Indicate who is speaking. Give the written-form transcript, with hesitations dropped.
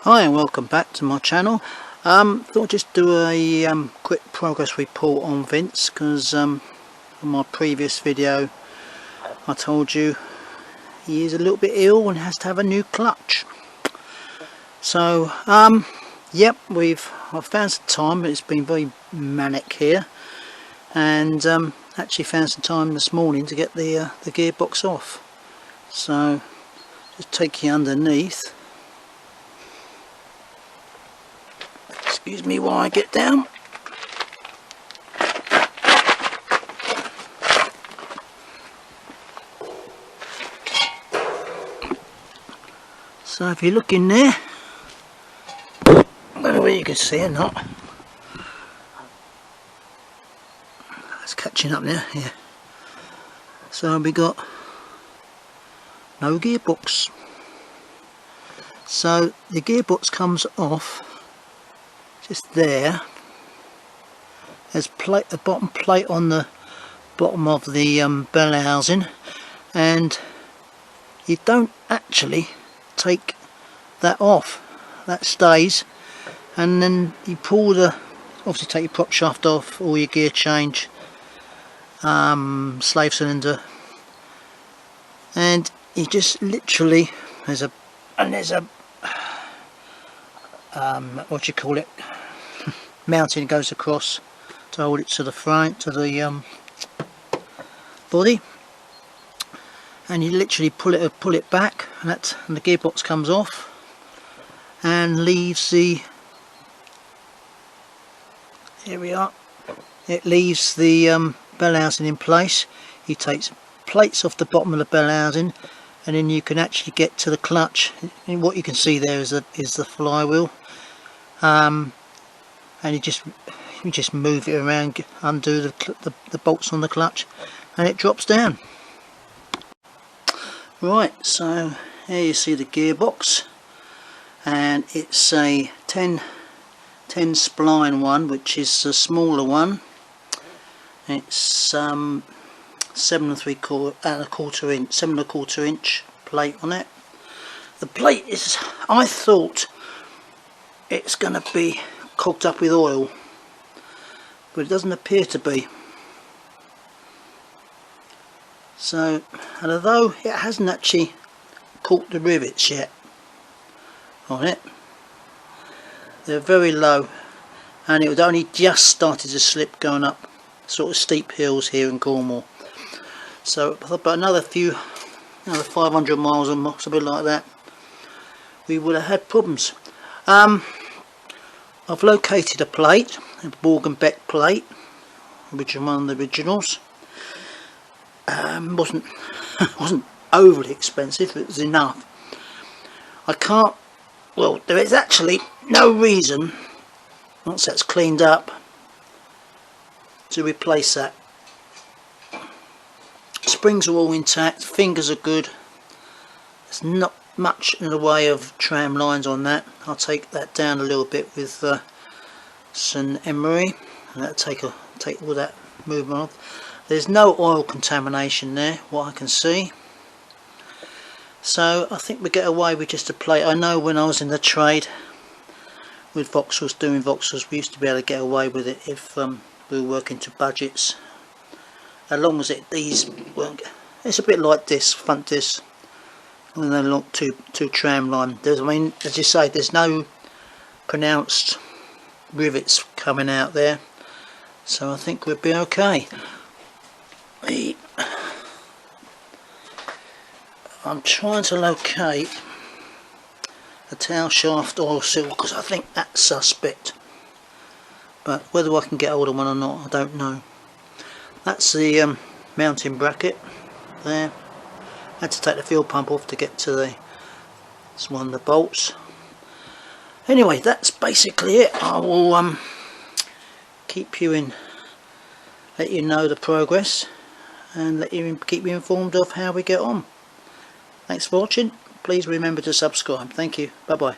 Speaker 1: Hi and welcome back to my channel. Thought I'd just do a quick progress report on Vince, because in my previous video I told you he is a little bit ill and has to have a new clutch. So yep, I've found some time, but it's been very manic here, and actually found some time this morning to get the gearbox off. So just take you underneath. Excuse me while I get down. So if you look in there, whether you can see or not, it's catching up now. Yeah. So we got no gearbox. So the gearbox comes off just there. There's a bottom plate on the bottom of the bell housing, and you don't actually take that off. That stays, and then you pull obviously take your prop shaft off, or your gear change, slave cylinder, and you just literally there's a what do you call it, mounting goes across to hold it to the front, to the body, and you literally pull it back, and the gearbox comes off and leaves here we are, it leaves the bell housing in place. You take some plates off the bottom of the bell housing, and then you can actually get to the clutch, and what you can see there is the flywheel, and you just move it around, undo the bolts on the clutch, and it drops down. Right, so here you see the gearbox, and it's a 10 spline one, which is the smaller one. It's 7 1/4 inch plate on it. The plate is, I thought it's going to be cogged up with oil, but it doesn't appear to be. So, and although it hasn't actually caught the rivets yet on it, they're very low, and it had only just started to slip going up sort of steep hills here in Cornwall. So about another 500 miles or something like that, we would have had problems. I've located a plate, a Borg & Beck plate, which is one of the originals. Wasn't overly expensive, it was enough. There is actually no reason, once that's cleaned up, to replace that. Springs are all intact, fingers are good, there's not much in the way of tram lines on that. I'll take that down a little bit with some emery, and that'll take all that movement off. There's no oil contamination there, what I can see. So I think we get away with just a plate. I know when I was in the trade with Vauxhalls, doing Vauxhalls, we used to be able to get away with it if we were working to budgets, as long as these weren't. It's a bit like this front disc, and then along two tram line. I mean, as you say, there's no pronounced rivets coming out there, so I think we'll be okay. I'm trying to locate a tail shaft oil seal, because I think that's suspect, but whether I can get hold of one or not, I don't know. That's the mounting bracket there. I had to take the fuel pump off to get to it's one of the bolts. Anyway, that's basically it. I will keep you let you know the progress, and keep you informed of how we get on. Thanks for watching. Please remember to subscribe. Thank you. Bye bye.